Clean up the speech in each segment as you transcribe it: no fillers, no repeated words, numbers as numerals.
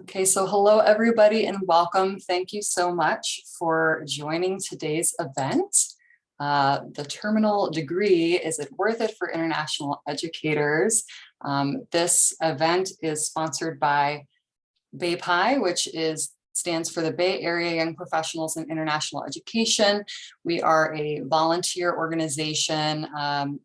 Okay, so hello everybody and welcome. Thank you so much for joining today's event. The terminal degree, is it worth it for international educators? This event is sponsored by BAYPIE, which stands for the Bay Area Young Professionals in International Education. We are a volunteer organization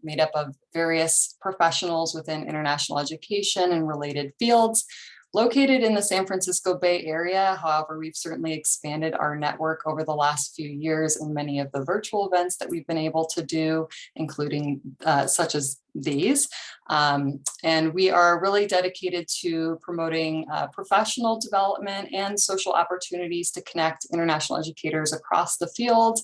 made up of various professionals within international education and related fields, located in the San Francisco Bay Area. However, we've certainly expanded our network over the last few years in many of the virtual events that we've been able to do, including such as these. And we are really dedicated to promoting professional development and social opportunities to connect international educators across the field,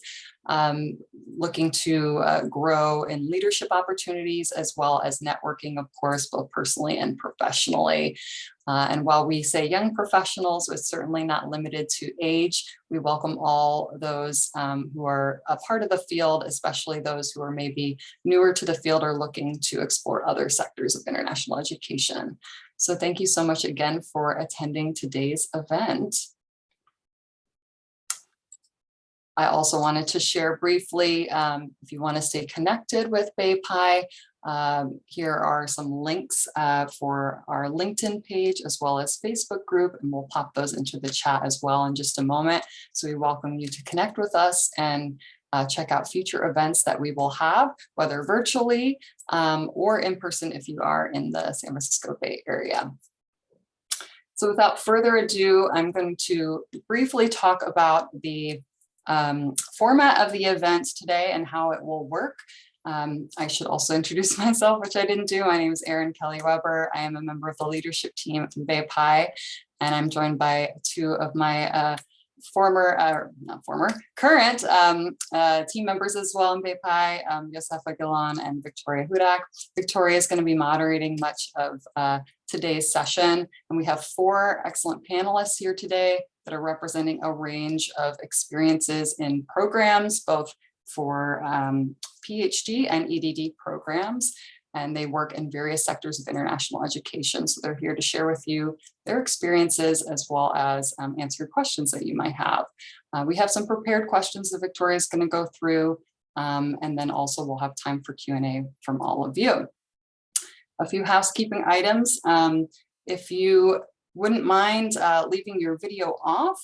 looking to grow in leadership opportunities as well as networking, of course, both personally and professionally. And while we say young professionals, it's certainly not limited to age. We welcome all those who are a part of the field, especially those who are maybe newer to the field or looking to explore other sectors of international education. So thank you so much again for attending today's event. I also wanted to share briefly, if you want to stay connected with BAYPIE, here are some links for our LinkedIn page as well as Facebook group, and we'll pop those into the chat as well in just a moment. So we welcome you to connect with us and check out future events that we will have, whether virtually or in person if you are in the San Francisco Bay Area. So without further ado, I'm going to briefly talk about the format of the event today and how it will work. I should also introduce myself, which I didn't do. My name is Erin Kelly Weber. I am a member of the leadership team at BAYPIE, and I'm joined by two of my current team members as well in BAYPIE, Yosefa Gilon and Victoria Hudak. Victoria is going to be moderating much of today's session, and we have four excellent panelists here today that are representing a range of experiences in programs, both for PhD and EdD programs, and they work in various sectors of international education. So they're here to share with you their experiences as well as answer questions that you might have. We have some prepared questions that Victoria is going to go through, and then also we'll have time for Q&A from all of you. A few housekeeping items. If you wouldn't mind leaving your video off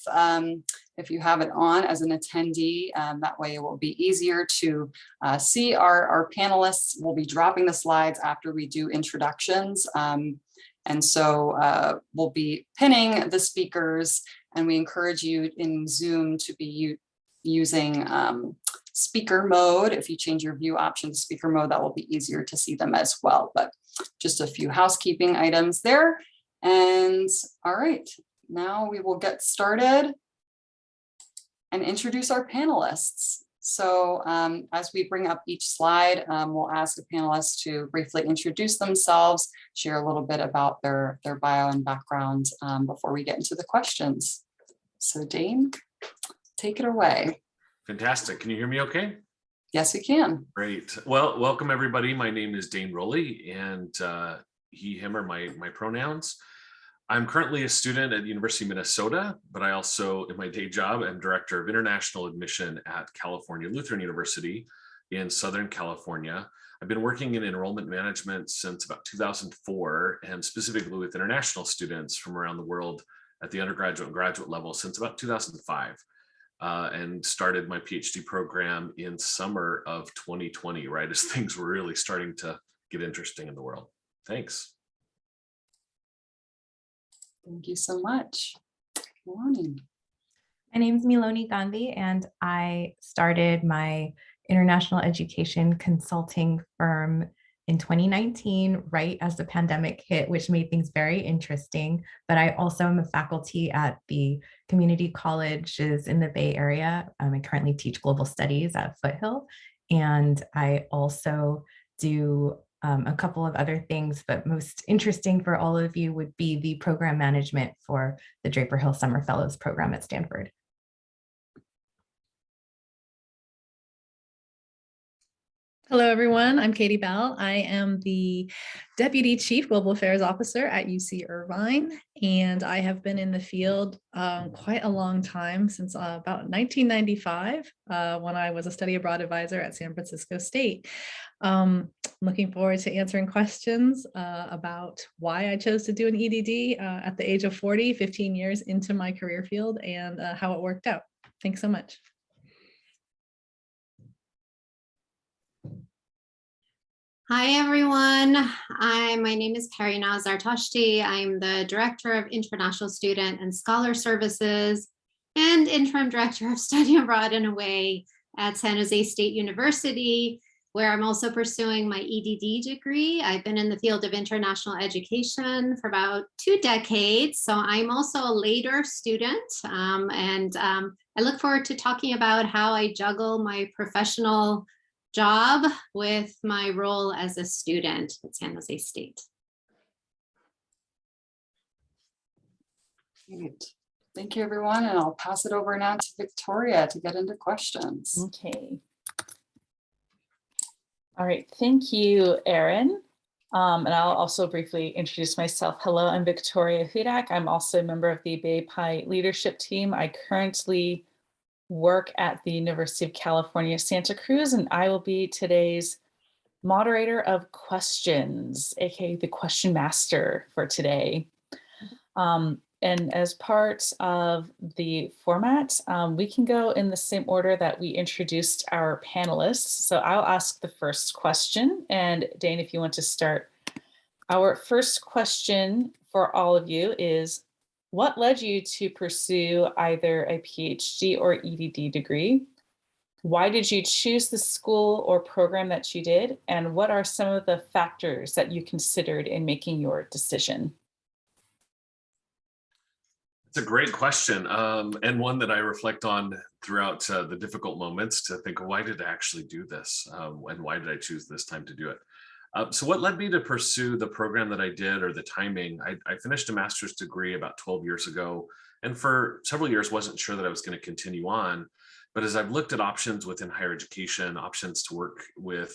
if you have it on as an attendee. That way it will be easier to see our panelists. We'll be dropping the slides after we do introductions. And so we'll be pinning the speakers, and we encourage you in Zoom to be using speaker mode. If you change your view option to speaker mode, that will be easier to see them as well. But just a few housekeeping items there. And all right, now we will get started and introduce our panelists. So as we bring up each slide, we'll ask the panelists to briefly introduce themselves, share a little bit about their bio and background before we get into the questions. So Dane, take it away. Fantastic. Can you hear me okay? Yes, we can. Great. Well, welcome everybody. My name is Dane Rowley, and he, him are my pronouns. I'm currently a student at the University of Minnesota, but I also, in my day job, am Director of International Admission at California Lutheran University in Southern California. I've been working in enrollment management since about 2004, and specifically with international students from around the world at the undergraduate and graduate level since about 2005, and started my PhD program in summer of 2020, right as things were really starting to get interesting in the world. Thanks. Thank you so much. Good morning. My name is Miloni Gandhi, and I started my international education consulting firm in 2019, right as the pandemic hit, which made things very interesting. But I also am a faculty at the community colleges in the Bay Area. I currently teach global studies at Foothill, and I also do a couple of other things, but most interesting for all of you would be the program management for the Draper Hill Summer Fellows program at Stanford. Hello, everyone. I'm Katie Bell. I am the Deputy Chief Global Affairs Officer at UC Irvine, and I have been in the field quite a long time, since about 1995, when I was a study abroad advisor at San Francisco State. Looking forward to answering questions about why I chose to do an EdD at the age of 40, 15 years into my career field, and how it worked out. Thanks so much. Hi, everyone. My name is Karina Zartoshti. I'm the Director of International Student and Scholar Services and Interim Director of Study Abroad and Away at San Jose State University, where I'm also pursuing my EdD degree. I've been in the field of international education for about 2 decades, so I'm also a later student, and I look forward to talking about how I juggle my professional job with my role as a student at San Jose State. Great. Thank you, everyone. And I'll pass it over now to Victoria to get into questions. Okay. All right, thank you, Erin. And I'll also briefly introduce myself. Hello, I'm Victoria Hudak. I'm also a member of the BAYPIE leadership team. I currently work at the University of California, Santa Cruz, and I will be today's moderator of questions, aka the question master for today. And as part of the format, we can go in the same order that we introduced our panelists. So I'll ask the first question, and Dane, if you want to start. Our first question for all of you is, what led you to pursue either a PhD or EdD degree? Why did you choose the school or program that you did? And what are some of the factors that you considered in making your decision? It's a great question, and one that I reflect on throughout the difficult moments to think, why did I actually do this? And why did I choose this time to do it? So what led me to pursue the program that I did, or the timing? I finished a master's degree about 12 years ago, and for several years wasn't sure that I was going to continue on. But as I've looked at options within higher education, options to work with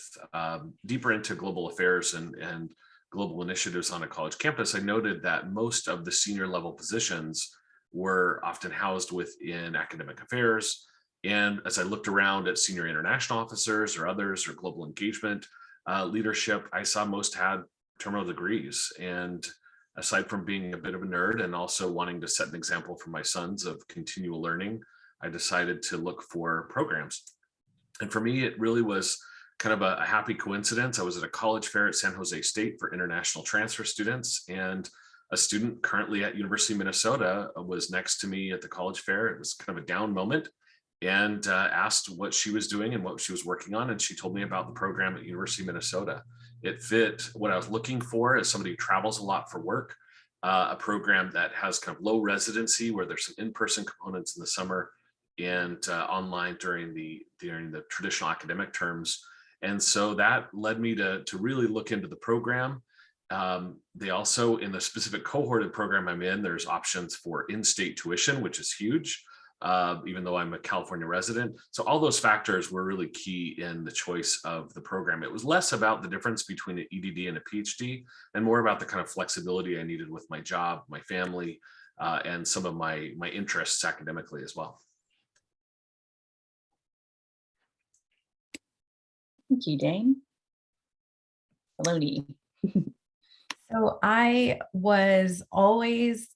deeper into global affairs and global initiatives on a college campus, I noted that most of the senior level positions were often housed within academic affairs. And as I looked around at senior international officers or others, or global engagement leadership, I saw most had terminal degrees. And aside from being a bit of a nerd and also wanting to set an example for my sons of continual learning, I decided to look for programs. And for me, it really was kind of a happy coincidence. I was at a college fair at San Jose State for international transfer students, and a student currently at University of Minnesota was next to me at the college fair. It was kind of a down moment, and asked what she was doing and what she was working on. And she told me about the program at University of Minnesota. It fit what I was looking for as somebody who travels a lot for work, a program that has kind of low residency, where there's some in-person components in the summer and online during the traditional academic terms. And so that led me to really look into the program. They also, in the specific cohorted program I'm in, there's options for in-state tuition, which is huge. Even though I'm a California resident. So all those factors were really key in the choice of the program. It was less about the difference between an EdD and a PhD, and more about the kind of flexibility I needed with my job, my family, and some of my interests academically as well. Thank you, Dane. Maloney. So I was always,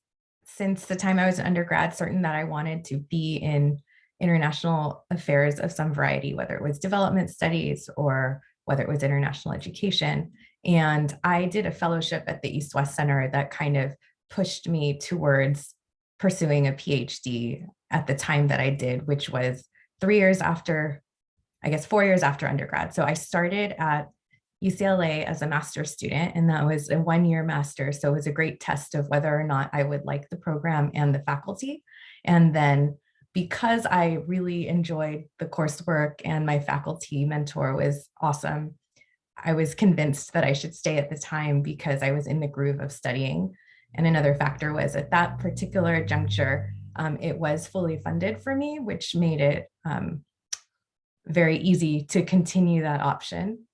since the time I was an undergrad, certain that I wanted to be in international affairs of some variety, whether it was development studies or whether it was international education. And I did a fellowship at the East West Center that kind of pushed me towards pursuing a PhD at the time that I did, which was 3 years after, I guess 4 years after undergrad. So I started at UCLA as a master's student, and that was a 1-year master. So it was a great test of whether or not I would like the program and the faculty. And then because I really enjoyed the coursework and my faculty mentor was awesome, I was convinced that I should stay at the time because I was in the groove of studying. And another factor was at that particular juncture, it was fully funded for me, which made it very easy to continue that option.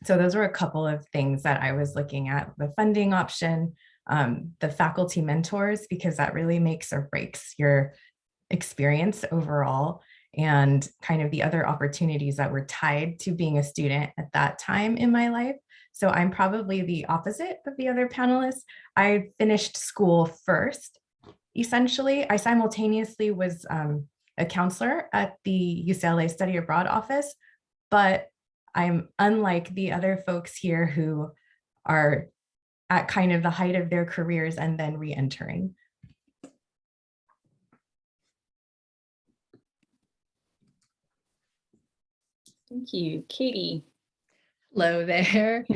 So those were a couple of things that I was looking at: the funding option, the faculty mentors, because that really makes or breaks your experience overall, and kind of the other opportunities that were tied to being a student at that time in my life. So I'm probably the opposite of the other panelists. I finished school first, essentially. I simultaneously was a counselor at the UCLA Study Abroad office, but I'm unlike the other folks here who are at kind of the height of their careers and then re-entering. Thank you. Katie. Hello there.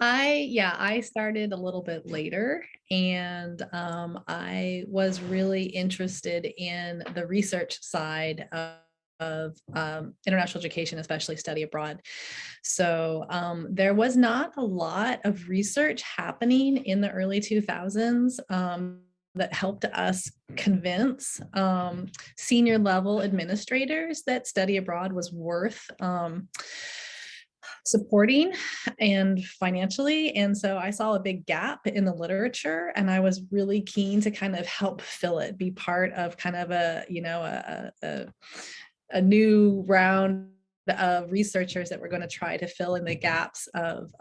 I started a little bit later, and I was really interested in the research side of international education, especially study abroad. So there was not a lot of research happening in the early 2000s that helped us convince senior level administrators that study abroad was worth supporting and financially. And so I saw a big gap in the literature, and I was really keen to kind of help fill it, be part of kind of a new round of researchers that were going to try to fill in the gaps of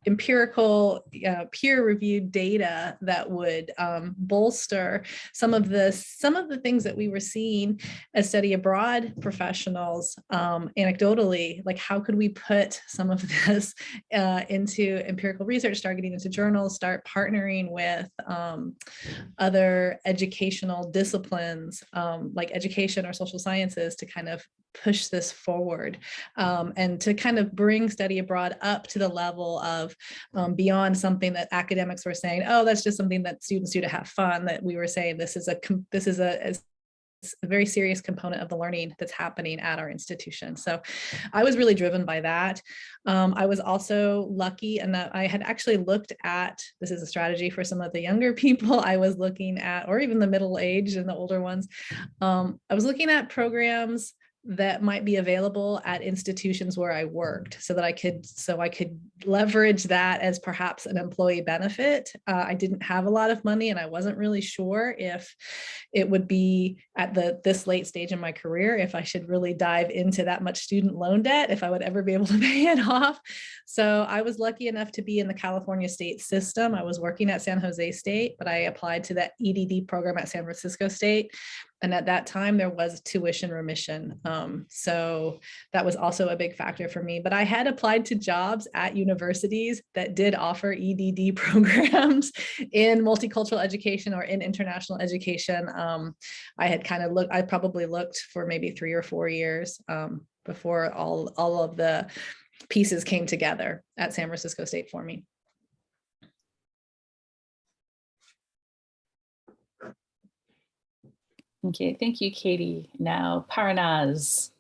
empirical peer-reviewed data that would bolster some of the things that we were seeing as study abroad professionals anecdotally. Like, how could we put some of this into empirical research, start getting into journals, start partnering with other educational disciplines like education or social sciences to kind of push this forward and to kind of bring study abroad up to the level of beyond something that academics were saying, oh, that's just something that students do to have fun, that we were saying this is a very serious component of the learning that's happening at our institution. So I was really driven by that. I was also lucky in that I had actually looked at, this is a strategy for some of the younger people I was looking at, or even the middle age and the older ones. I was looking at programs that might be available at institutions where I worked, so I could leverage that as perhaps an employee benefit. I didn't have a lot of money, and I wasn't really sure if it would be at this late stage in my career, if I should really dive into that much student loan debt, if I would ever be able to pay it off. So I was lucky enough to be in the California state system. I was working at San Jose State, but I applied to that EdD program at San Francisco State. And at that time, there was tuition remission. So that was also a big factor for me. But I had applied to jobs at universities that did offer EdD programs in multicultural education or in international education. I probably looked for maybe 3 or 4 years before all of the pieces came together at San Francisco State for me. Okay, thank you, Katie. Now, Paranaz.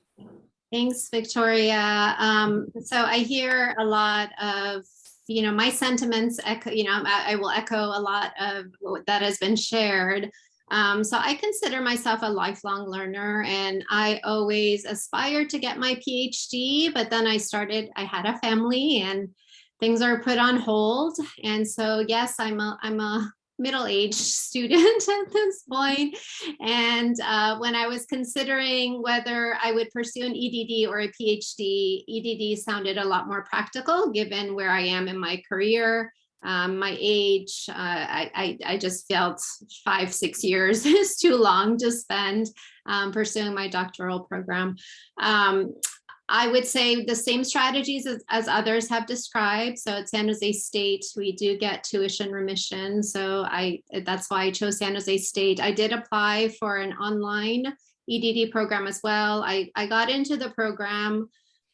Thanks, Victoria. So I hear a lot of, my sentiments echo, I will echo a lot of what that has been shared. So I consider myself a lifelong learner, and I always aspired to get my PhD, but then I had a family and things are put on hold. And so, yes, I'm a middle-aged student at this point. And when I was considering whether I would pursue an EdD or a PhD, EdD sounded a lot more practical given where I am in my career, my age. I just felt 5-6 years is too long to spend pursuing my doctoral program. I would say the same strategies as others have described. So at San Jose State, we do get tuition remission. So that's why I chose San Jose State. I did apply for an online EdD program as well. I got into the program.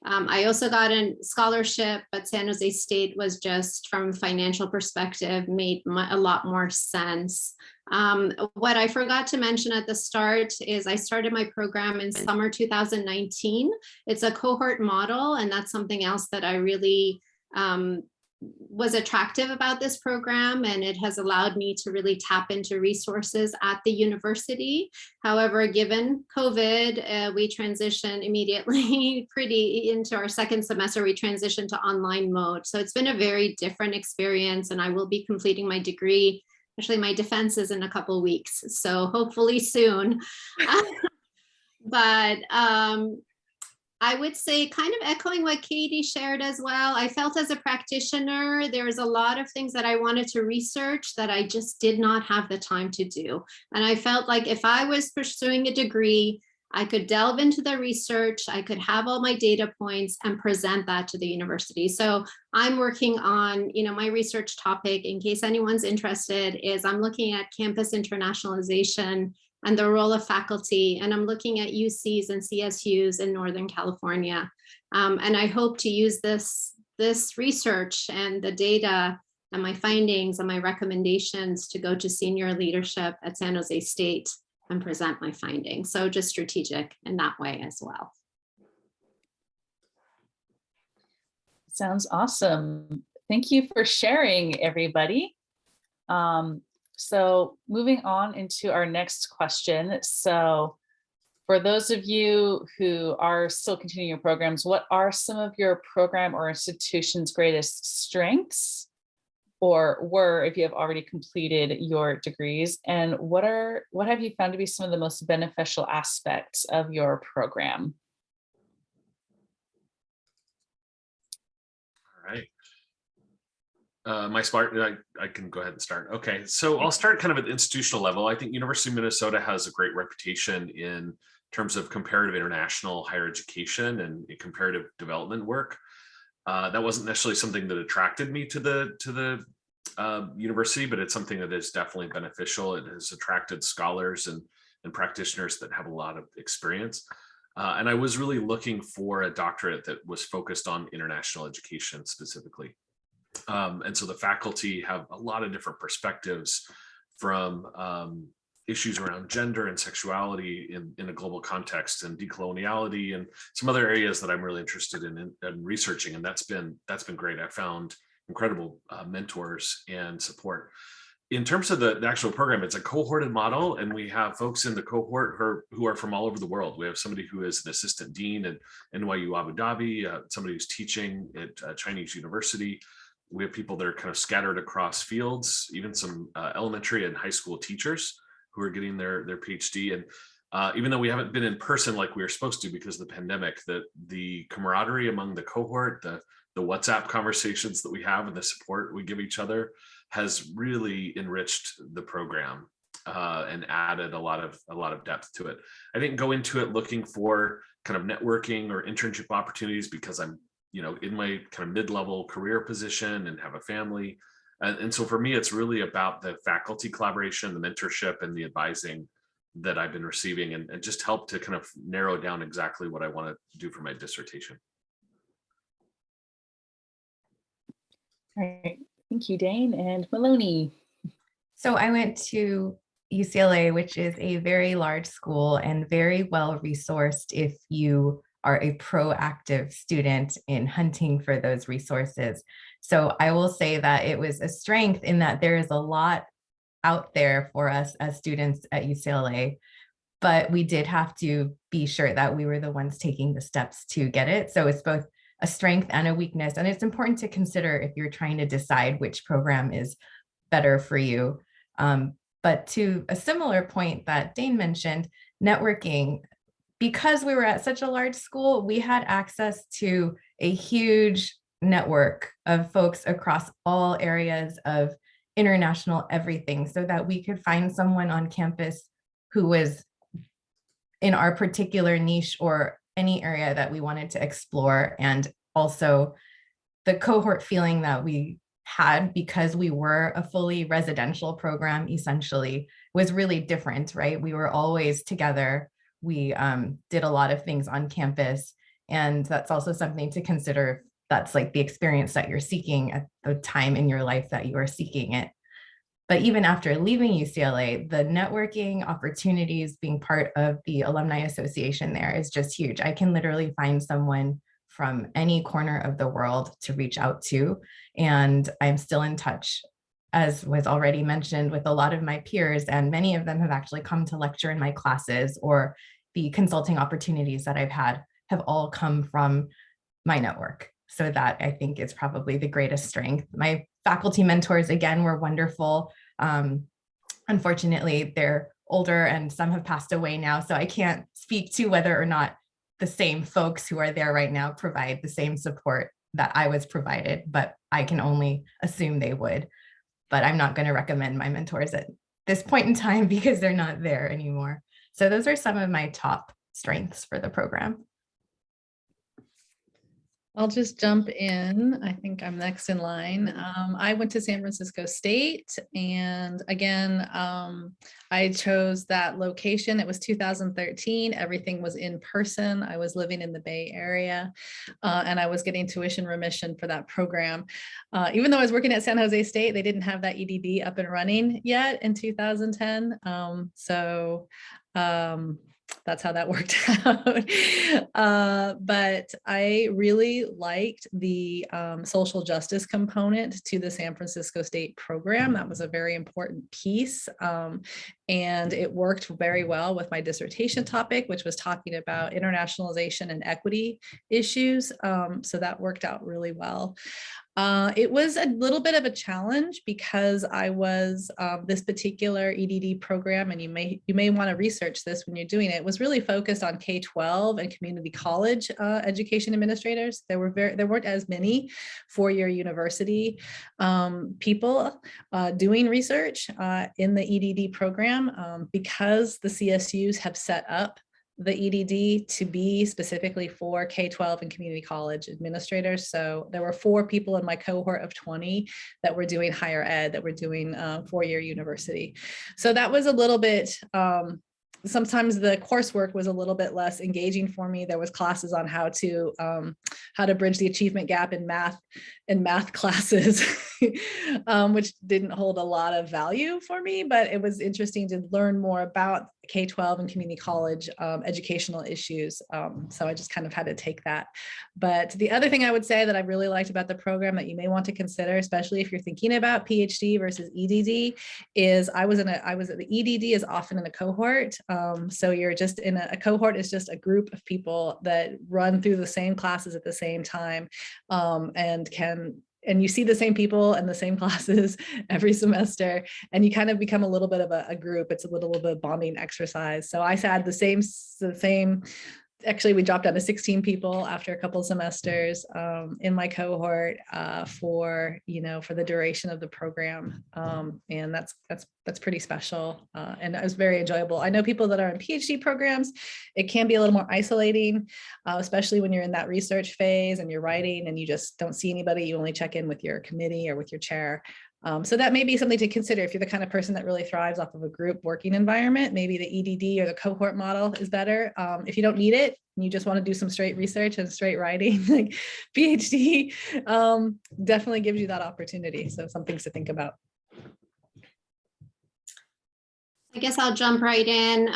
I also got a scholarship, but San Jose State was just, from a financial perspective, made a lot more sense. What I forgot to mention at the start is I started my program in summer 2019. It's a cohort model, and that's something else that I really was attractive about this program, and it has allowed me to really tap into resources at the university. However, given COVID, we transitioned immediately pretty into our second semester, we transitioned to online mode. So it's been a very different experience, and I will be completing my degree. Actually, my defense is in a couple of weeks, so hopefully soon. But I would say, kind of echoing what Katie shared as well, I felt as a practitioner, there was a lot of things that I wanted to research that I just did not have the time to do. And I felt like if I was pursuing a degree, I could delve into the research, I could have all my data points and present that to the university. So I'm working on, my research topic, in case anyone's interested, is I'm looking at campus internationalization and the role of faculty. And I'm looking at UCs and CSUs in Northern California. And I hope to use this research and the data and my findings and my recommendations to go to senior leadership at San Jose State and present my findings. So just strategic in that way as well. Sounds awesome. Thank you for sharing, everybody. So moving on into our next question. So for those of you who are still continuing your programs, what are some of your program or institution's greatest strengths, or were, if you have already completed your degrees? And what have you found to be some of the most beneficial aspects of your program? All right. I can go ahead and start. Okay, so I'll start kind of at the institutional level. I think University of Minnesota has a great reputation in terms of comparative international higher education and comparative development work. That wasn't necessarily something that attracted me to the university, but it's something that is definitely beneficial. It has attracted scholars and practitioners that have a lot of experience. And I was really looking for a doctorate that was focused on international education specifically. And so the faculty have a lot of different perspectives, from issues around gender and sexuality in a global context, and decoloniality, and some other areas that I'm really interested in researching. And that's been great. I found incredible mentors and support. In terms of the actual program, it's a cohorted model, and we have folks in the cohort who are from all over the world. We have somebody who is an assistant dean at NYU Abu Dhabi, somebody who's teaching at Chinese University. We have people that are kind of scattered across fields, even some elementary and high school teachers who are getting their PhD. And even though we haven't been in person like we were supposed to because of the pandemic, the camaraderie among the cohort, the WhatsApp conversations that we have and the support we give each other has really enriched the program and added a lot of depth to it. I didn't go into it looking for kind of networking or internship opportunities because I'm in my kind of mid-level career position and have a family. And so for me, it's really about the faculty collaboration, the mentorship, and the advising that I've been receiving, and just help to kind of narrow down exactly what I want to do for my dissertation. All right, thank you, Dane. And Maloney. So I went to UCLA, which is a very large school and very well resourced if you are a proactive student in hunting for those resources. So I will say that it was a strength in that there is a lot out there for us as students at UCLA, but we did have to be sure that we were the ones taking the steps to get it. So it's both a strength and a weakness. And it's important to consider if you're trying to decide which program is better for you. But to a similar point that Dane mentioned, networking, because we were at such a large school, we had access to a huge network of folks across all areas of international everything, so that we could find someone on campus who was in our particular niche or any area that we wanted to explore. And also the cohort feeling that we had, because we were a fully residential program, essentially, was really different, right? We were always together. We did a lot of things on campus, and that's also something to consider if that's like the experience that you're seeking at the time in your life that you are seeking it. But even after leaving UCLA, the networking opportunities, being part of the alumni association there, is just huge. I can literally find someone from any corner of the world to reach out to. And I'm still in touch, as was already mentioned, with a lot of my peers, and many of them have actually come to lecture in my classes, or the consulting opportunities that I've had have all come from my network. So that, I think, is probably the greatest strength. My faculty mentors, again, were wonderful. Unfortunately, they're older and some have passed away now, so I can't speak to whether or not the same folks who are there right now provide the same support that I was provided, but I can only assume they would. But I'm not going to recommend my mentors at this point in time because they're not there anymore. So those are some of my top strengths for the program. I'll just jump in. I think I'm next in line. I went to San Francisco State, and again, I chose that location. It was 2013. Everything was in person. I was living in the Bay Area, and I was getting tuition remission for that program. Even though I was working at San Jose State, they didn't have that EDD up and running yet in 2010. That's how that worked out. But I really liked the social justice component to the San Francisco State program. That was a very important piece. And it worked very well with my dissertation topic, which was talking about internationalization and equity issues. So that worked out really well. It was a little bit of a challenge because I was this particular EdD program, and you may want to research this when you're doing it, was really focused on K-12 and community college education administrators. There weren't as many four-year university people doing research in the EdD program because the CSUs have set up the EdD to be specifically for K-12 and community college administrators. So there were 4 people in my cohort of 20 that were doing higher ed, that were doing four-year university. So that was a little bit, sometimes the coursework was a little bit less engaging for me. There was classes on how to bridge the achievement gap in math classes, which didn't hold a lot of value for me, but it was interesting to learn more about K-12 and community college educational issues. So I just kind of had to take that. But the other thing I would say that I really liked about the program that you may want to consider, especially if you're thinking about PhD versus EdD, is the EdD is often in a cohort. So you're just in a cohort is just a group of people that run through the same classes at the same time, and you see the same people and the same classes every semester, and you kind of become a little bit of a group. It's a little bit of a bonding exercise. So I had the same. Actually, we dropped down to 16 people after a couple of semesters in my cohort for the duration of the program, and that's pretty special, and it was very enjoyable. I know people that are in PhD programs, it can be a little more isolating, especially when you're in that research phase and you're writing and you just don't see anybody. You only check in with your committee or with your chair. So that may be something to consider if you're the kind of person that really thrives off of a group working environment. Maybe the EdD or the cohort model is better. If you don't need it, and you just want to do some straight research and straight writing, like PhD definitely gives you that opportunity. So some things to think about. I guess I'll jump right in.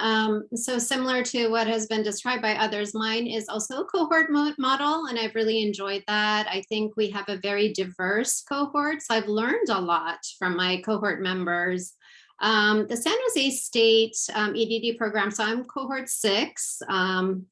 So similar to what has been described by others, mine is also a cohort model, and I've really enjoyed that. I think we have a very diverse cohort, so I've learned a lot from my cohort members. The San Jose State EdD program, so I'm cohort 6,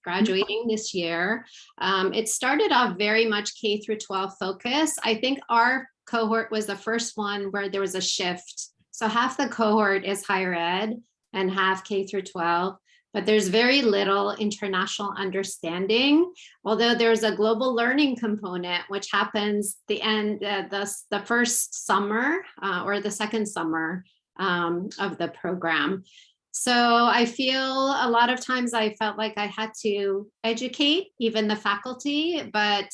graduating this year. It started off very much K through 12 focus. I think our cohort was the first one where there was a shift. So half the cohort is higher ed and half K through 12, but there's very little international understanding, although there's a global learning component, which happens the first summer or the second summer of the program. So I feel a lot of times I felt like I had to educate even the faculty, but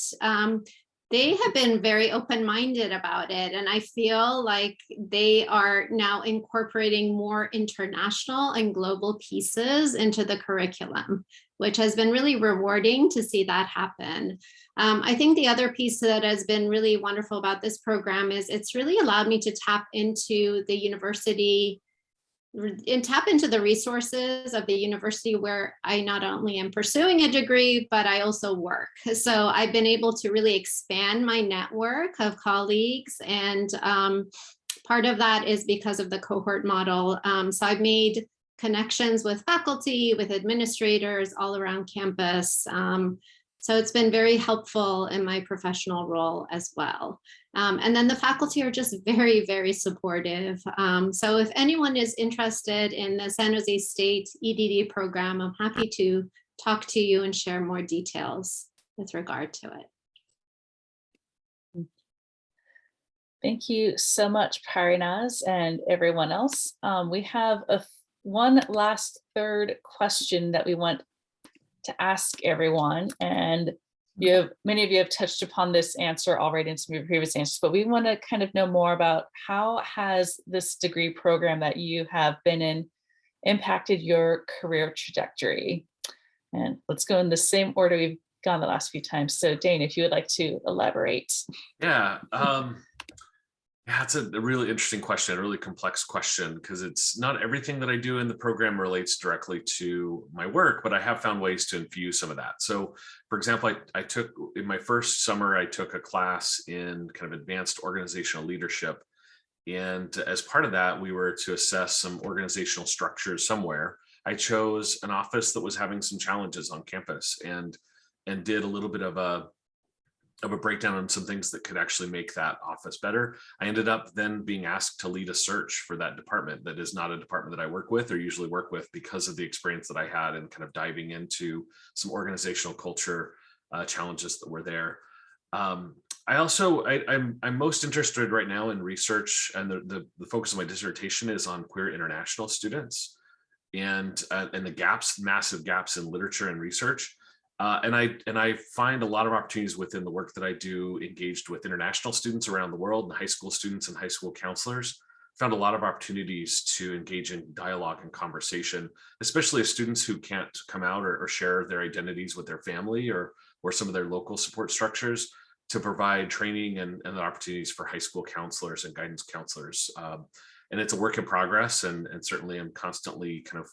they have been very open-minded about it. And I feel like they are now incorporating more international and global pieces into the curriculum, which has been really rewarding to see that happen. I think the other piece that has been really wonderful about this program is it's really allowed me to tap into the university and tap into the resources of the university where I not only am pursuing a degree, but I also work. So I've been able to really expand my network of colleagues, and part of that is because of the cohort model. So I've made connections with faculty, with administrators all around campus. So it's been very helpful in my professional role as well. And then the faculty are just very, very supportive. So if anyone is interested in the San Jose State EdD program, I'm happy to talk to you and share more details with regard to it. Thank you so much, Parinaz, and everyone else. We have one last third question that we want to ask everyone, and many of you have touched upon this answer already in some of your previous answers, but we want to kind of know more about how has this degree program that you have been in impacted your career trajectory? And let's go in the same order we've gone the last few times. So Dane, if you would like to elaborate. Yeah, it's a really interesting question, a really complex question, because it's not everything that I do in the program relates directly to my work, but I have found ways to infuse some of that. So for example, I took, in my first summer, I took a class in kind of advanced organizational leadership. And as part of that, we were to assess some organizational structures somewhere. I chose an office that was having some challenges on campus, and did a little bit of a breakdown on some things that could actually make that office better. I ended up then being asked to lead a search for that department. That is not a department that I work with or usually work with, because of the experience that I had and kind of diving into some organizational culture challenges that were there. I'm most interested right now in research, and the focus of my dissertation is on queer international students and the gaps, massive gaps in literature and research. And I find a lot of opportunities within the work that I do engaged with international students around the world, and high school students and high school counselors. Found a lot of opportunities to engage in dialogue and conversation, especially as students who can't come out or share their identities with their family or some of their local support structures, to provide training and the opportunities for high school counselors and guidance counselors. And it's a work in progress, and certainly I'm constantly kind of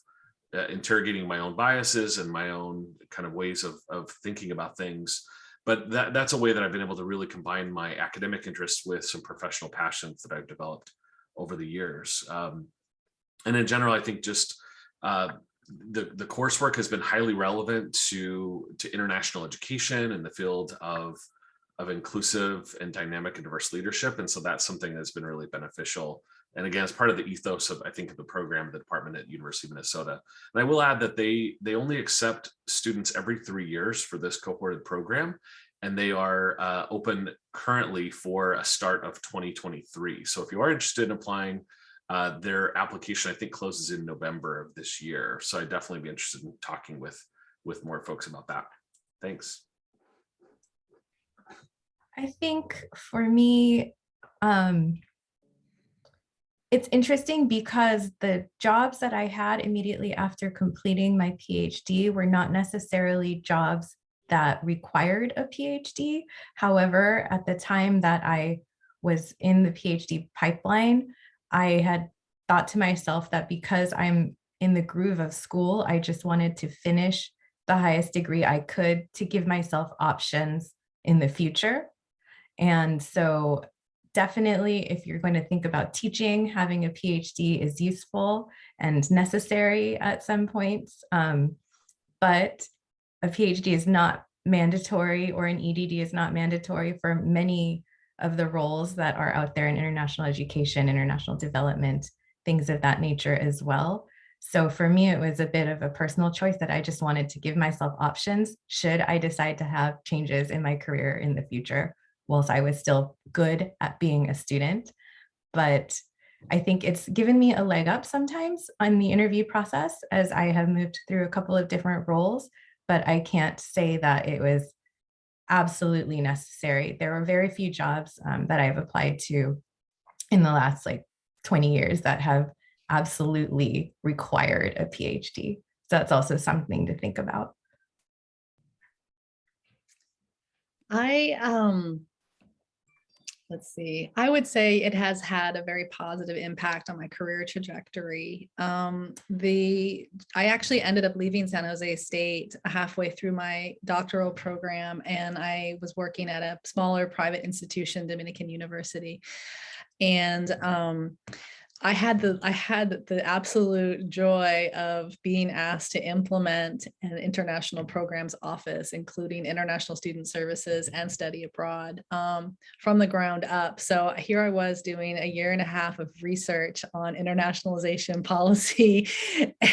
interrogating my own biases and my own kind of ways of thinking about things. But that's a way that I've been able to really combine my academic interests with some professional passions that I've developed over the years. And in general, I think just the coursework has been highly relevant to international education in the field of inclusive and dynamic and diverse leadership. And so that's something that's been really beneficial. And again, it's part of the ethos of, I think, of the program, the department at University of Minnesota. And I will add that they only accept students every 3 years for this cohorted program. And they are open currently for a start of 2023. So if you are interested in applying, their application, I think, closes in November of this year. So I'd definitely be interested in talking with more folks about that. Thanks. I think for me, it's interesting because the jobs that I had immediately after completing my PhD were not necessarily jobs that required a PhD. However, at the time that I was in the PhD pipeline, I had thought to myself that because I'm in the groove of school, I just wanted to finish the highest degree I could to give myself options in the future. And so definitely, if you're going to think about teaching, having a PhD is useful and necessary at some points. But a PhD is not mandatory, or an EdD is not mandatory for many of the roles that are out there in international education, international development, things of that nature as well. So for me, it was a bit of a personal choice that I just wanted to give myself options should I decide to have changes in my career in the future, whilst I was still good at being a student. But I think it's given me a leg up sometimes on the interview process, as I have moved through a couple of different roles, but I can't say that it was absolutely necessary. There were very few jobs that I've applied to in the last 20 years that have absolutely required a PhD. So that's also something to think about. let's see, I would say it has had a very positive impact on my career trajectory. I actually ended up leaving San Jose State halfway through my doctoral program, and I was working at a smaller private institution, Dominican University. And I had the absolute joy of being asked to implement an international programs office, including international student services and study abroad, from the ground up. So here I was doing a year and a half of research on internationalization policy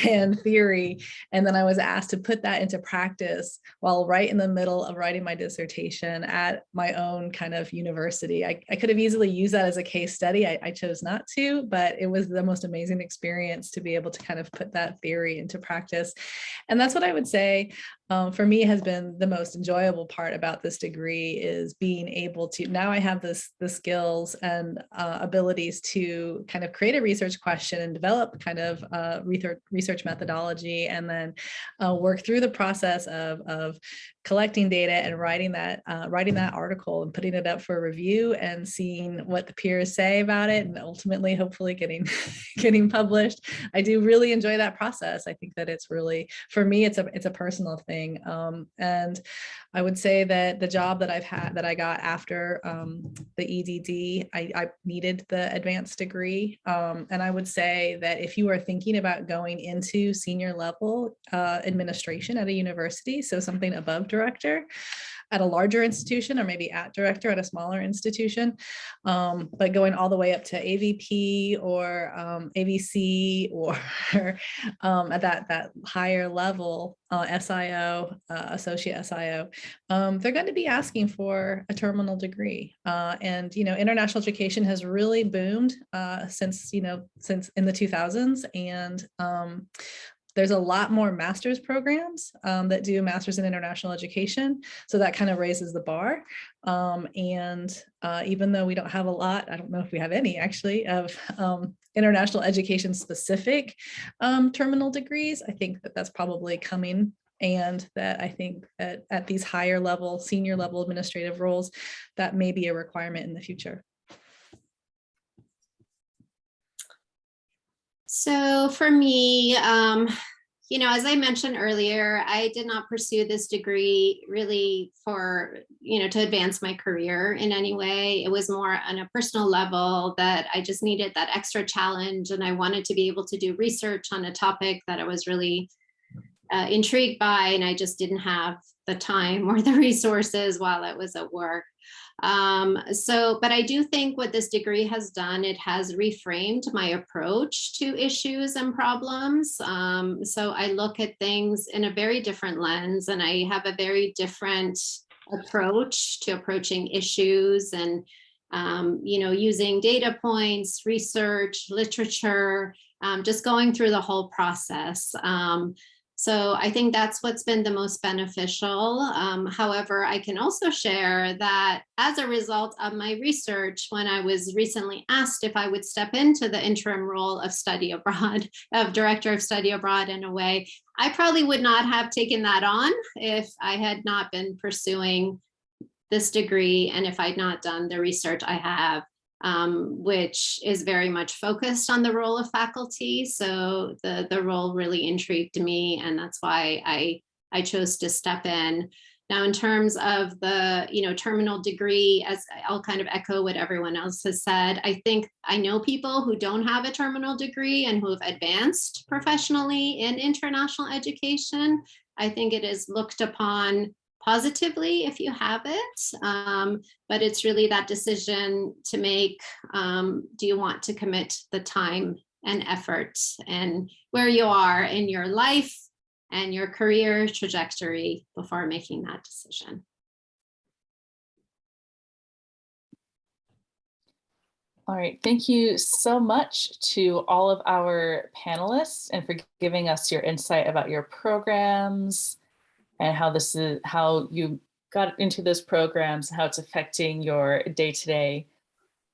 and theory. And then I was asked to put that into practice while right in the middle of writing my dissertation at my own kind of university. I could have easily used that as a case study. I chose not to, but it was the most amazing experience to be able to kind of put that theory into practice. And that's what I would say for me has been the most enjoyable part about this degree, is being able to, now I have the skills and abilities to kind of create a research question and develop kind of research methodology, and then work through the process of collecting data and writing that article and putting it up for review and seeing what the peers say about it, and ultimately hopefully getting published. I do really enjoy that process. I think that it's really, for me, it's a personal thing. And I would say that the job that I got after the EdD, I needed the advanced degree. And I would say that if you are thinking about going into senior level administration at a university, so something above director at a larger institution, or maybe at director at a smaller institution, but going all the way up to AVP or AVC, or at that higher level, SIO, associate SIO, they're going to be asking for a terminal degree. And, international education has really boomed since in the 2000s. And there's a lot more master's programs that do master's in international education. So that kind of raises the bar. And even though we don't have a lot, I don't know if we have any actually, of international education specific terminal degrees, I think that that's probably coming. And that I think that at these higher level, senior level administrative roles, that may be a requirement in the future. So for me, as I mentioned earlier, I did not pursue this degree really for, to advance my career in any way. It was more on a personal level that I just needed that extra challenge, and I wanted to be able to do research on a topic that I was really intrigued by, and I just didn't have the time or the resources while I was at work. But I do think what this degree has done, it has reframed my approach to issues and problems. So I look at things in a very different lens, and I have a very different approach to approaching issues, and using data points, research, literature, just going through the whole process. So I think that's what's been the most beneficial. However, I can also share that as a result of my research, when I was recently asked if I would step into the interim role of study abroad, of director of study abroad in a way, I probably would not have taken that on if I had not been pursuing this degree, and if I'd not done the research I have, which is very much focused on the role of faculty. So the role really intrigued me, and that's why I chose to step in. Now, in terms of the terminal degree, as I'll kind of echo what everyone else has said, I think I know people who don't have a terminal degree and who have advanced professionally in international education. I think it is looked upon positively if you have it, but it's really that decision to make. Do you want to commit the time and effort and where you are in your life and your career trajectory before making that decision? All right, thank you so much to all of our panelists, and for giving us your insight about your programs and how you got into those programs, how it's affecting your day-to-day.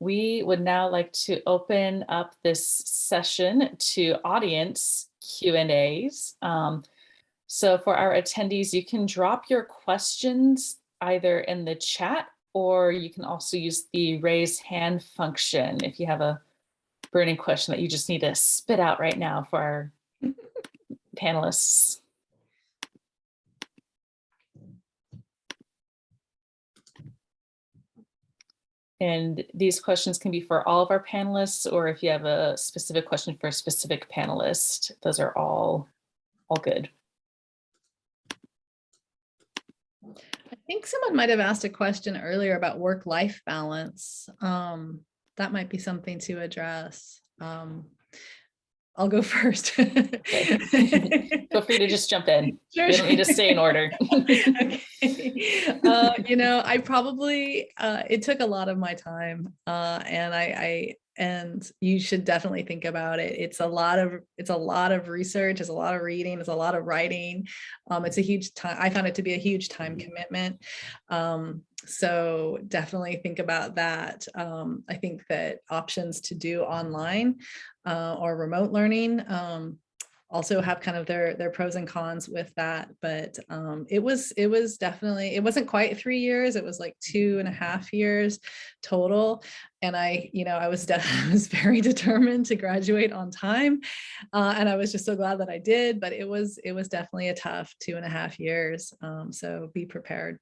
We would now like to open up this session to audience Q&As. So for our attendees, you can drop your questions either in the chat or you can also use the raise hand function if you have a burning question that you just need to spit out right now for our panelists. And these questions can be for all of our panelists, or if you have a specific question for a specific panelist, those are all good. I think someone might have asked a question earlier about work-life balance. That might be something to address. I'll go first. Okay. Feel free to just jump in. Sure, You don't need to stay in order. Okay. You know, I probably, it took a lot of my time, and you should definitely think about it. It's a lot of research, it's a lot of reading, it's a lot of writing. It's a huge time. I found it to be a huge time commitment. So definitely think about that. I think that options to do online or remote learning also have kind of their pros and cons with that. But it was definitely, it wasn't quite 3 years. It was like 2.5 years total. And I was very determined to graduate on time. And I was just so glad that I did, but it was definitely a tough 2.5 years. So be prepared.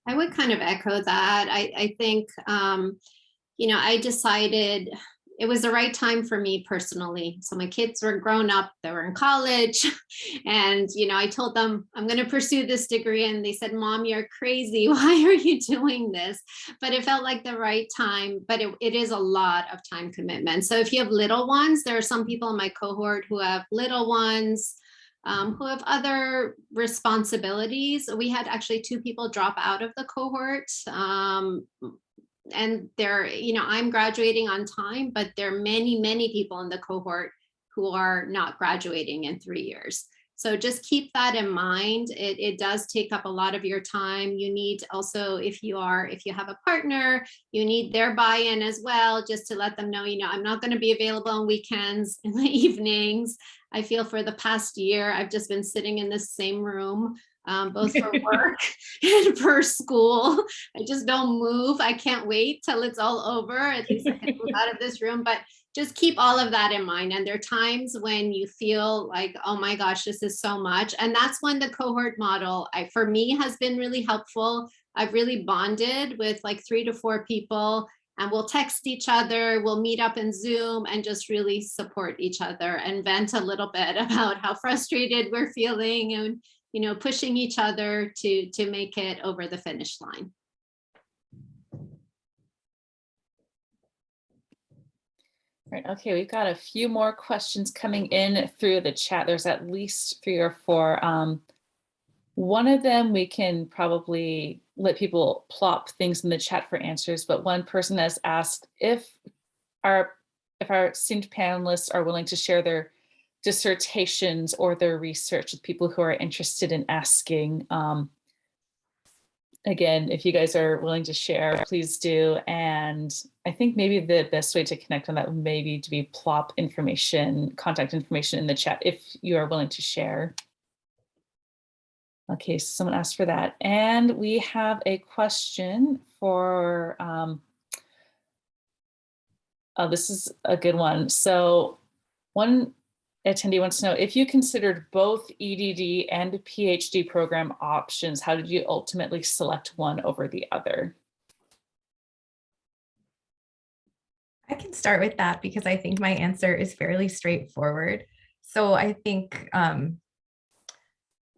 I would kind of echo that. I think, I decided it was the right time for me personally. So my kids were grown up, they were in college, and, I told them I'm going to pursue this degree. And they said, Mom, you're crazy. Why are you doing this? But it felt like the right time, but it is a lot of time commitment. So if you have little ones, there are some people in my cohort who have little ones, who have other responsibilities. We had actually 2 people drop out of the cohort. And they're, I'm graduating on time, but there are many, many people in the cohort who are not graduating in 3 years. So just keep that in mind. It does take up a lot of your time. You need also, if you have a partner, you need their buy-in as well, just to let them know, I'm not going to be available on weekends, in the evenings. I feel for the past year, I've just been sitting in the same room, both for work and for school. I just don't move. I can't wait till it's all over. At least I can move out of this room, but just keep all of that in mind. And there are times when you feel like, oh my gosh, this is so much. And that's when the cohort model, for me, has been really helpful. I've really bonded with like 3 to 4 people, and we'll text each other, we'll meet up in Zoom and just really support each other and vent a little bit about how frustrated we're feeling, and pushing each other to make it over the finish line. Right, okay, we've got a few more questions coming in through the chat. There's at least 3 or 4. One of them we can probably let people plop things in the chat for answers, but one person has asked if our esteemed panelists are willing to share their dissertations or their research with people who are interested in asking. Again, if you guys are willing to share, please do. And I think maybe the best way to connect on that would maybe to be plop information, contact information in the chat if you are willing to share. Okay, so someone asked for that. And we have a question for, oh, this is a good one. So one attendee wants to know, if you considered both EdD and PhD program options, how did you ultimately select one over the other? I can start with that because I think my answer is fairly straightforward. So I think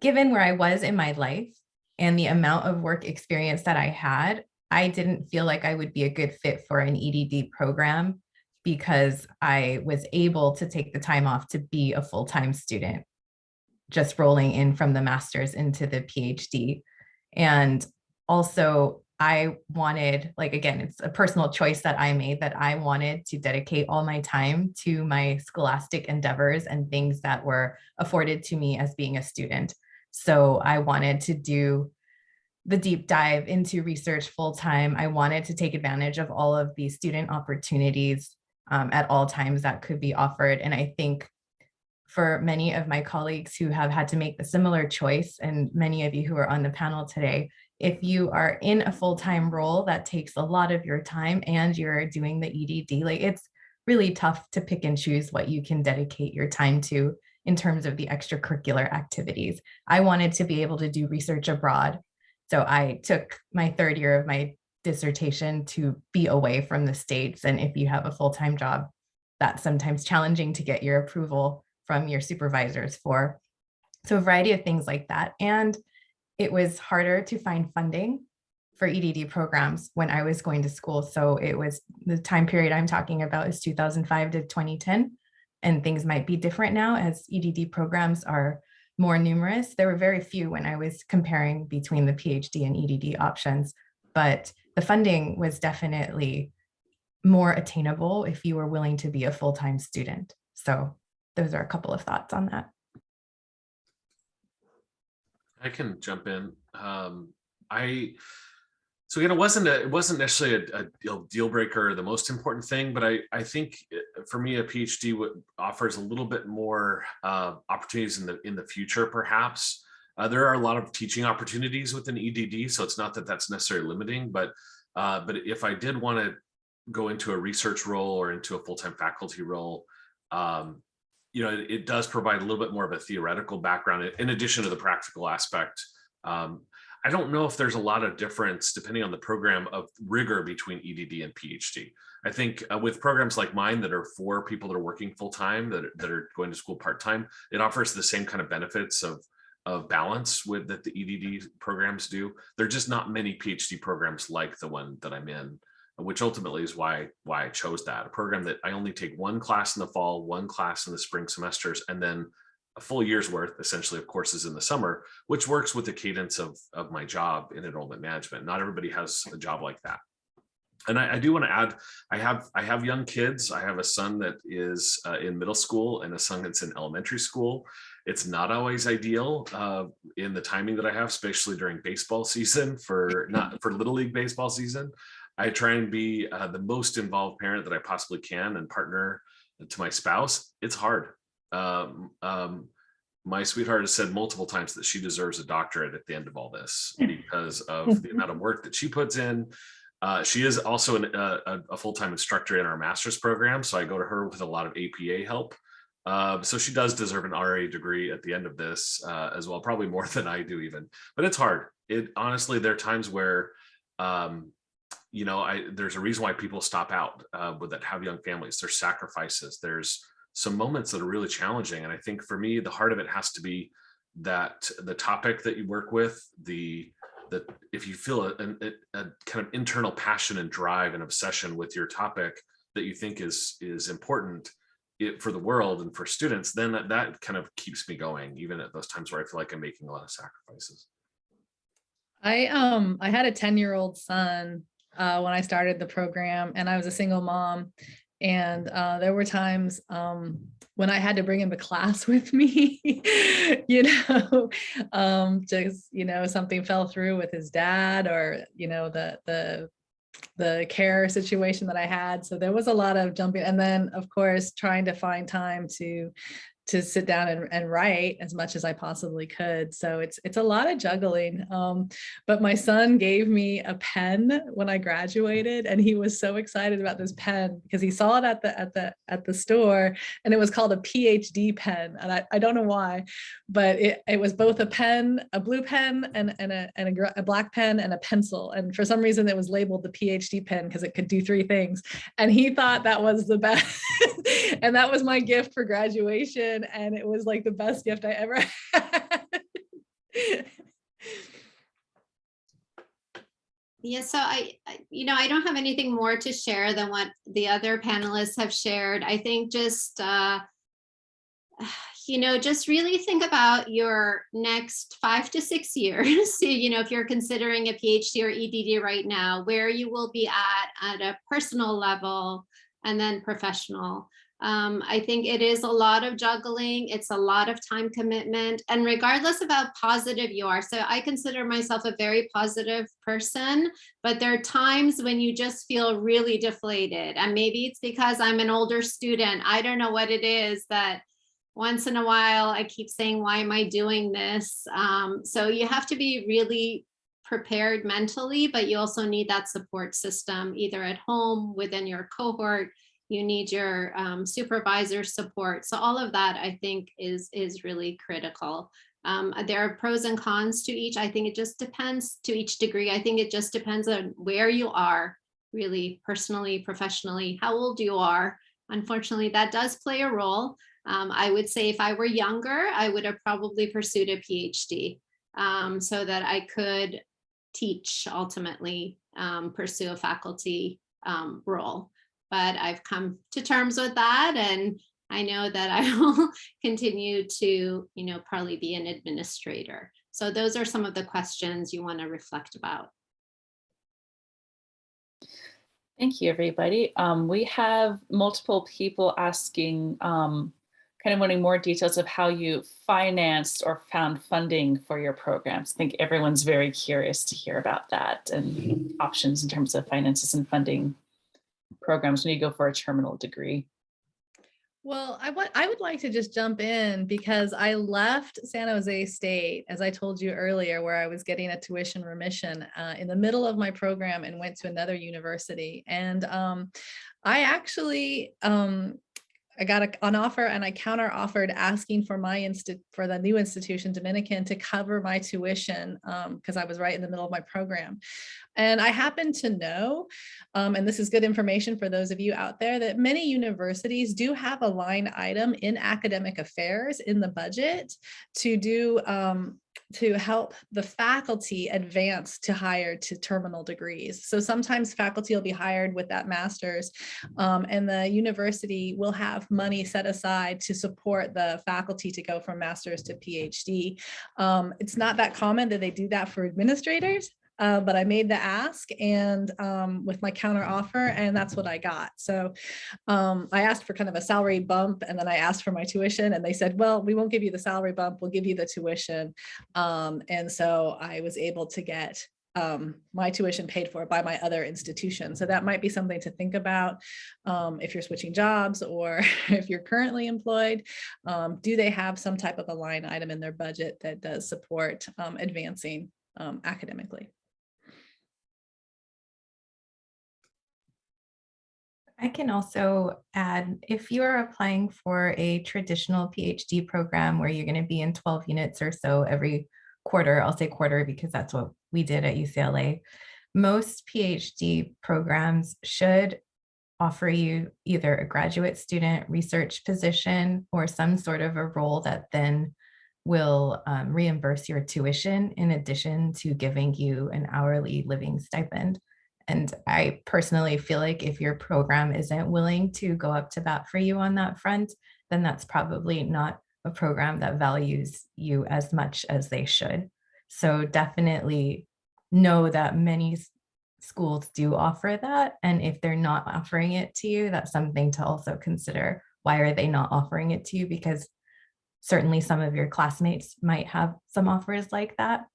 given where I was in my life and the amount of work experience that I had, I didn't feel like I would be a good fit for an EdD program because I was able to take the time off to be a full-time student, just rolling in from the master's into the PhD. And also I wanted, like, again, it's a personal choice that I made, that I wanted to dedicate all my time to my scholastic endeavors and things that were afforded to me as being a student. So I wanted to do the deep dive into research full-time. I wanted to take advantage of all of these student opportunities at all times that could be offered. And I think for many of my colleagues who have had to make the similar choice, and many of you who are on the panel today, If you are in a full-time role that takes a lot of your time and you're doing the EDD, like it's really tough to pick and choose what you can dedicate your time to in terms of the extracurricular activities. I wanted to be able to do research abroad. So I took my third year of my dissertation to be away from the States. And if you have a full-time job, that's sometimes challenging to get your approval from your supervisors for. So a variety of things like that. And it was harder to find funding for EDD programs when I was going to school. So it was the time period I'm talking about is 2005 to 2010. And things might be different now as EDD programs are more numerous. There were very few when I was comparing between the PhD and EDD options, but the funding was definitely more attainable if you were willing to be a full-time student. So those are a couple of thoughts on that. I can jump in. So again, it wasn't necessarily a deal breaker or the most important thing, but I think for me, a PhD offers a little bit more opportunities in the future, perhaps. There are a lot of teaching opportunities within EDD, so it's not that that's necessarily limiting, but if I did want to go into a research role or into a full-time faculty role, it does provide a little bit more of a theoretical background in addition to the practical aspect. I don't know if there's a lot of difference depending on the program of rigor between EDD and PhD. I think with programs like mine that are for people that are working full-time, that are going to school part-time, it offers the same kind of benefits of balance that the EDD programs do. There are just not many PhD programs like the one that I'm in, which ultimately is why I chose that. A program that I only take one class in the fall, one class in the spring semesters, and then a full year's worth, essentially, of courses in the summer, which works with the cadence of my job in enrollment management. Not everybody has a job like that. And I do want to add, I have young kids. I have a son that is in middle school and a son that's in elementary school. It's not always ideal in the timing that I have, especially during baseball season for Little League baseball season. I try and be the most involved parent that I possibly can and partner to my spouse. It's hard. My sweetheart has said multiple times that she deserves a doctorate at the end of all this because of the amount of work that she puts in. She is also a full-time instructor in our master's program, so I go to her with a lot of APA help. So she does deserve an RA degree at the end of this as well, probably more than I do even, but it's hard. Honestly, there are times where there's a reason why people stop out that have young families. There's sacrifices. There's some moments that are really challenging. And I think for me, the heart of it has to be that the topic that you work with, that if you feel a kind of internal passion and drive and obsession with your topic that you think is important for the world and for students, then that kind of keeps me going, even at those times where I feel like I'm making a lot of sacrifices. I had a 10-year-old son when I started the program, and I was a single mom. And there were times when I had to bring him to class with me, something fell through with his dad, or, the care situation that I had. So there was a lot of jumping. And then, of course, trying to find time to sit down and write as much as I possibly could. So it's a lot of juggling. But my son gave me a pen when I graduated, and he was so excited about this pen because he saw it at the store, and it was called a PhD pen. And I don't know why, but it was both a pen, a blue pen, and a black pen and a pencil. And for some reason it was labeled the PhD pen because it could do 3 things. And he thought that was the best. And that was my gift for graduation. And it was like the best gift I ever had. Yeah, so I don't have anything more to share than what the other panelists have shared. I think just really think about your next 5 to 6 years. So, if you're considering a PhD or EDD right now, where you will be at a personal level and then professional. I think it is a lot of juggling. It's a lot of time commitment, and regardless of how positive you are. So I consider myself a very positive person, but there are times when you just feel really deflated. And maybe it's because I'm an older student. I don't know what it is that once in a while I keep saying, why am I doing this? So you have to be really prepared mentally, but you also need that support system either at home, within your cohort. You need your supervisor support. So all of that, I think, is really critical. There are pros and cons to each. I think it just depends to each degree. I think it just depends on where you are, really, personally, professionally, how old you are. Unfortunately, that does play a role. I would say if I were younger, I would have probably pursued a PhD so that I could teach, ultimately pursue a faculty role. But I've come to terms with that, and I know that I will continue to, probably be an administrator. So those are some of the questions you want to reflect about. Thank you, everybody. We have multiple people asking, kind of wanting more details of how you financed or found funding for your programs. I think everyone's very curious to hear about that and options in terms of finances and funding programs when you go for a terminal degree. Well, I would like to just jump in because I left San Jose State, as I told you earlier, where I was getting a tuition remission in the middle of my program and went to another university. And I actually, I got an offer and I counter offered asking for for the new institution, Dominican, to cover my tuition because I was right in the middle of my program. And I happen to know, and this is good information for those of you out there, that many universities do have a line item in academic affairs in the budget to do to help the faculty advance to hire to terminal degrees. So sometimes faculty will be hired with that master's and the university will have money set aside to support the faculty to go from master's to PhD. It's not that common that they do that for administrators. But I made the ask and with my counter offer, and that's what I got. So I asked for kind of a salary bump, and then I asked for my tuition, and they said, well, we won't give you the salary bump, we'll give you the tuition. And so I was able to get my tuition paid for by my other institution. So that might be something to think about if you're switching jobs or if you're currently employed. Do they have some type of a line item in their budget that does support advancing academically? I can also add, if you're applying for a traditional PhD program where you're going to be in 12 units or so every quarter, I'll say quarter because that's what we did at UCLA, most PhD programs should offer you either a graduate student research position or some sort of a role that then will reimburse your tuition in addition to giving you an hourly living stipend. And I personally feel like if your program isn't willing to go up to bat for you on that front, then that's probably not a program that values you as much as they should. So definitely know that many schools do offer that. And if they're not offering it to you, that's something to also consider. Why are they not offering it to you? Because certainly some of your classmates might have some offers like that.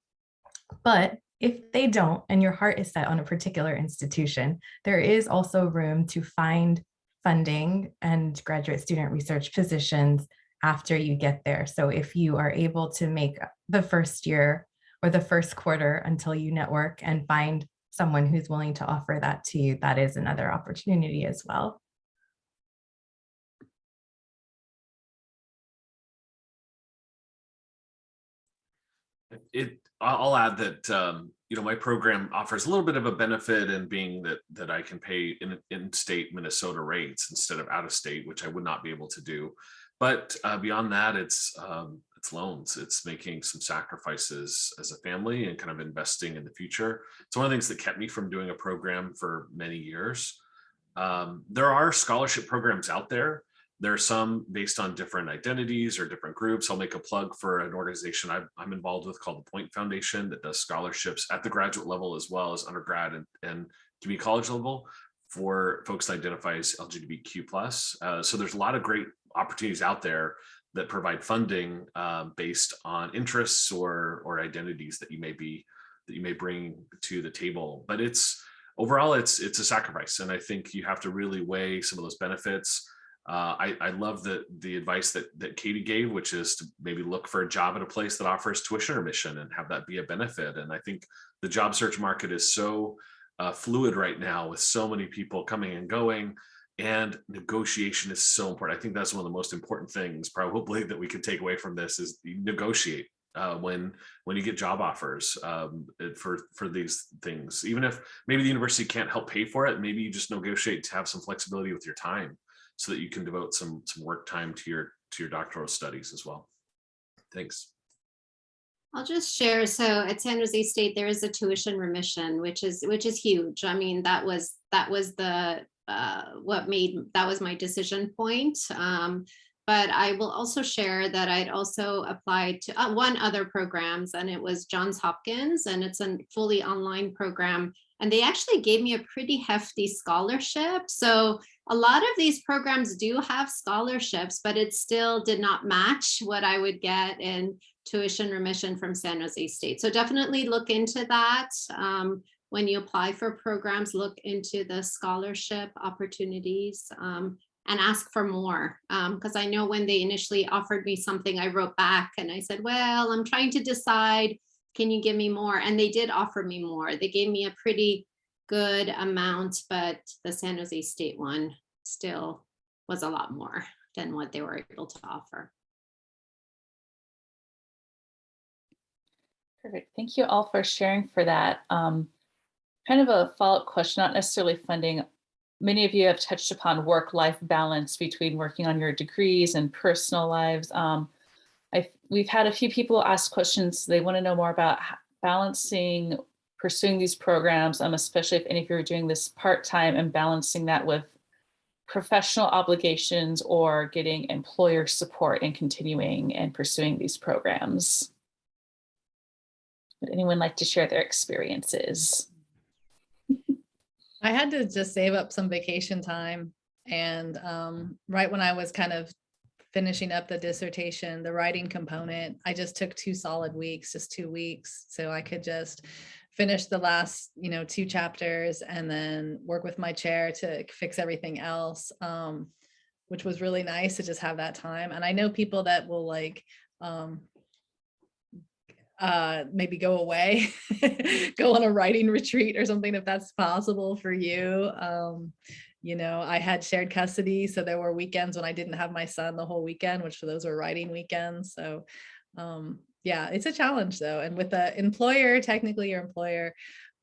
But if they don't, and your heart is set on a particular institution, there is also room to find funding and graduate student research positions after you get there. So if you are able to make the first year or the first quarter until you network and find someone who's willing to offer that to you, that is another opportunity as well. I'll add that my program offers a little bit of a benefit in being that I can pay in-state Minnesota rates instead of out-of-state, which I would not be able to do. But beyond that, it's loans. It's making some sacrifices as a family and kind of investing in the future. It's one of the things that kept me from doing a program for many years. There are scholarship programs out there. There are some based on different identities or different groups. I'll make a plug for an organization I'm involved with called the Point Foundation that does scholarships at the graduate level as well as undergrad and community college level for folks that identify as LGBTQ+. So there's a lot of great opportunities out there that provide funding based on interests or identities that you may bring to the table. But overall it's a sacrifice, and I think you have to really weigh some of those benefits. I love the advice that Katie gave, which is to maybe look for a job at a place that offers tuition remission and have that be a benefit. And I think the job search market is so fluid right now with so many people coming and going, and negotiation is so important. I think that's one of the most important things probably that we can take away from this is you negotiate when you get job offers for these things. Even if maybe the university can't help pay for it, maybe you just negotiate to have some flexibility with your time so that you can devote some work time to your doctoral studies as well. Thanks. I'll just share. So at San Jose State, there is a tuition remission, which is huge. I mean, that was the that was my decision point. But I will also share that I'd also applied to one other programs, and it was Johns Hopkins, and it's a fully online program. And they actually gave me a pretty hefty scholarship. So a lot of these programs do have scholarships, but it still did not match what I would get in tuition remission from San Jose State. So definitely look into that. When you apply for programs, look into the scholarship opportunities and ask for more. Because I know when they initially offered me something, I wrote back and I said, well, I'm trying to decide, can you give me more? And they did offer me more. They gave me a pretty good amount, but the San Jose State one still was a lot more than what they were able to offer. Perfect. Thank you all for sharing for that. Kind of a follow-up question, not necessarily funding. Many of you have touched upon work-life balance between working on your degrees and personal lives. We've had a few people ask questions. They want to know more about balancing, pursuing these programs, especially if any of you are doing this part-time, and balancing that with professional obligations or getting employer support in continuing and pursuing these programs. Would anyone like to share their experiences? I had to just save up some vacation time. And right when I was kind of finishing up the dissertation, the writing component, I just took 2 solid weeks, just 2 weeks. So I could just finish the last, 2 chapters and then work with my chair to fix everything else, which was really nice to just have that time. And I know people that will like, maybe go away, go on a writing retreat or something, if that's possible for you. I had shared custody, so there were weekends when I didn't have my son the whole weekend, which those were writing weekends. So yeah, it's a challenge though. And with the employer, technically your employer,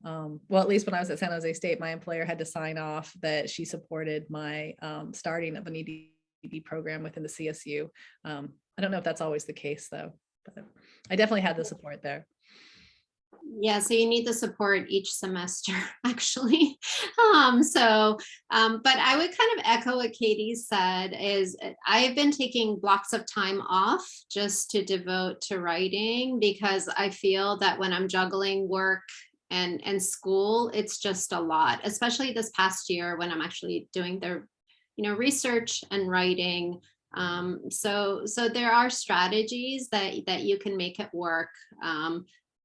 well, at least when I was at San Jose State, my employer had to sign off that she supported my starting of an EdD program within the CSU. I don't know if that's always the case though, but I definitely had the support there. Yeah, so you need the support each semester, actually. But I would kind of echo what Katie said, is I have been taking blocks of time off just to devote to writing, because I feel that when I'm juggling work and school, it's just a lot, especially this past year when I'm actually doing the research and writing. So there are strategies that you can make it work.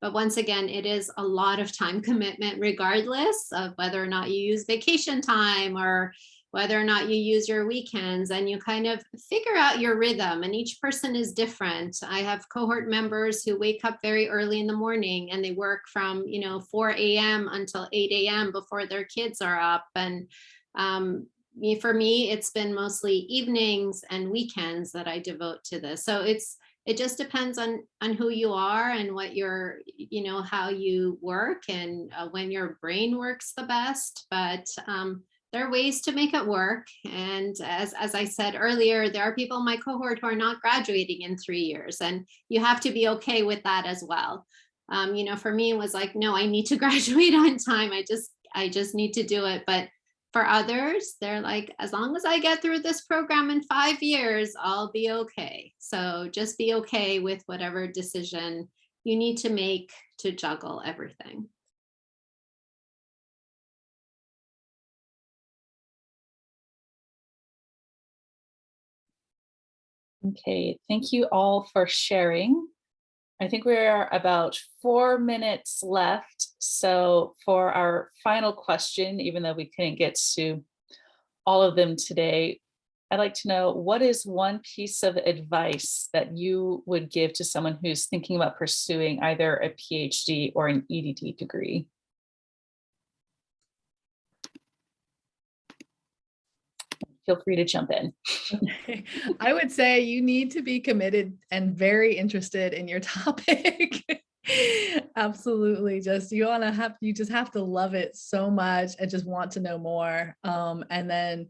But once again, it is a lot of time commitment, regardless of whether or not you use vacation time or whether or not you use your weekends, and you kind of figure out your rhythm, and each person is different. I have cohort members who wake up very early in the morning and they work from 4 a.m. until 8 a.m. before their kids are up. And for me, it's been mostly evenings and weekends that I devote to this. So it just depends on who you are and what your, how you work and when your brain works the best. But there are ways to make it work. And as I said earlier, there are people in my cohort who are not graduating in 3 years, and you have to be okay with that as well. For me, it was like, no, I need to graduate on time. I just need to do it. But for others, they're like, as long as I get through this program in 5 years, I'll be okay. So just be okay with whatever decision you need to make to juggle everything. Okay, thank you all for sharing. I think we're about 4 minutes left. So for our final question, even though we couldn't get to all of them today, I'd like to know, what is one piece of advice that you would give to someone who's thinking about pursuing either a PhD or an EdD degree? Feel free to jump in. I would say you need to be committed and very interested in your topic. Absolutely. You just have to love it so much and just want to know more. And then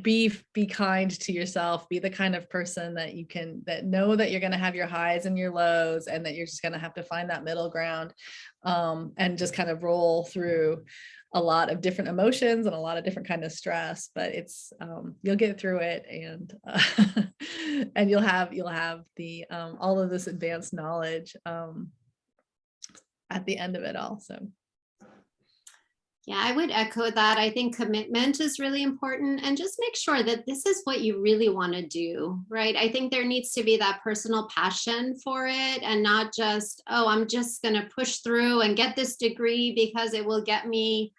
be kind to yourself, be the kind of person that know that you're going to have your highs and your lows, and that you're just going to have to find that middle ground, and just kind of roll through a lot of different emotions and a lot of different kind of stress, but it's you'll get through it, and and you'll have the all of this advanced knowledge at the end of it all. So yeah, I would echo that. I think commitment is really important, and just make sure that this is what you really want to do, right? I think there needs to be that personal passion for it, and not just, oh, I'm just going to push through and get this degree because it will get me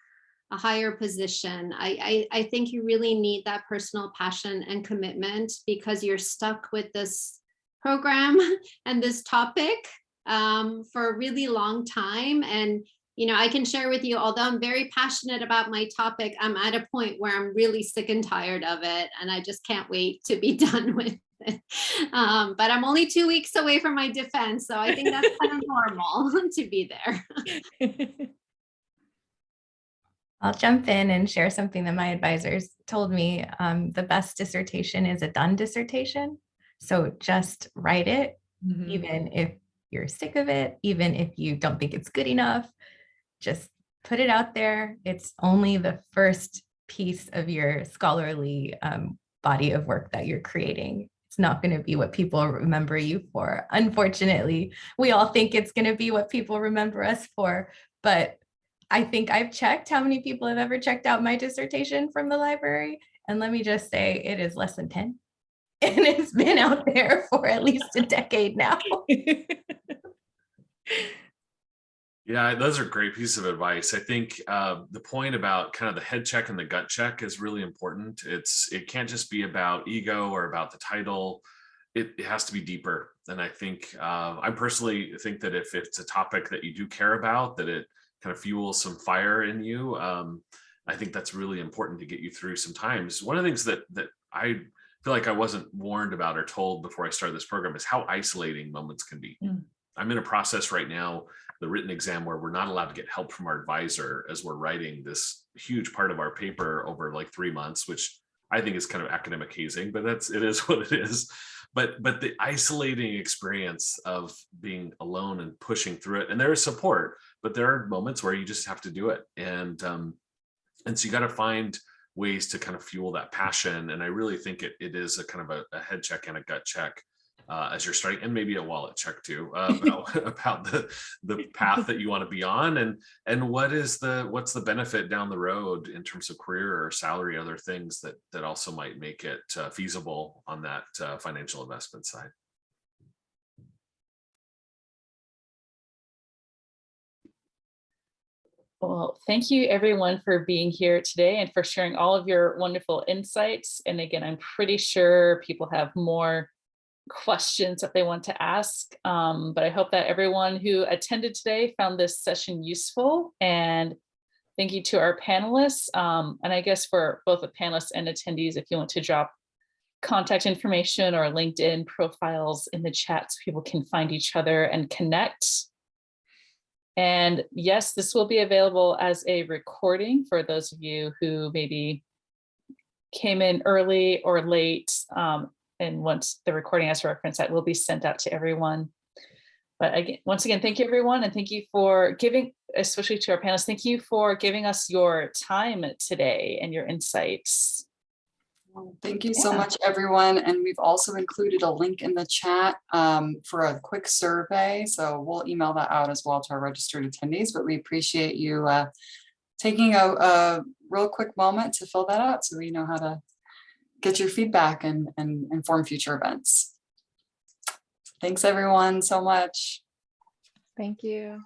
a higher position. I think you really need that personal passion and commitment, because you're stuck with this program and this topic for a really long time. And I can share with you, although I'm very passionate about my topic, I'm at a point where I'm really sick and tired of it, and I just can't wait to be done with it. But I'm only 2 weeks away from my defense, so I think that's kind of normal to be there. I'll jump in and share something that my advisors told me. The best dissertation is a done dissertation. So just write it, even if you're sick of it, even if you don't think it's good enough, just put it out there. It's only the first piece of your scholarly body of work that you're creating. It's not going to be what people remember you for. Unfortunately, we all think it's going to be what people remember us for, but I think I've checked how many people have ever checked out my dissertation from the library. And let me just say, it is less than 10. And it's been out there for at least a decade now. Yeah, those are great pieces of advice. I think the point about kind of the head check and the gut check is really important. It can't just be about ego or about the title. It has to be deeper. And I think I personally think that if it's a topic that you do care about, that it kind of fuels some fire in you. I think that's really important to get you through some times. One of the things that I feel like I wasn't warned about or told before I started this program is how isolating moments can be. I'm in a process right now, the written exam, where we're not allowed to get help from our advisor as we're writing this huge part of our paper over like 3 months, which I think is kind of academic hazing, but it is what it is. But the isolating experience of being alone and pushing through it, and there is support, but there are moments where you just have to do it. And so you got to find ways to kind of fuel that passion. And I really think it is a kind of a head check and a gut check as you're starting, and maybe a wallet check too, about the path that you want to be on, and what's the benefit down the road in terms of career or salary, other things that also might make it feasible on that financial investment side. Well, thank you everyone for being here today and for sharing all of your wonderful insights. And again, I'm pretty sure people have more questions that they want to ask, but I hope that everyone who attended today found this session useful. And thank you to our panelists. And I guess for both the panelists and attendees, if you want to drop contact information or LinkedIn profiles in the chat so people can find each other and connect. And yes, this will be available as a recording for those of you who maybe came in early or late. And once the recording has a reference, that will be sent out to everyone. But again, once again, thank you everyone. And thank you for giving, especially to our panelists, thank you for giving us your time today and your insights. Well, thank you so much, everyone. And we've also included a link in the chat for a quick survey. So we'll email that out as well to our registered attendees, but we appreciate you taking a real quick moment to fill that out so we know how to get your feedback and inform future events. Thanks everyone so much. Thank you.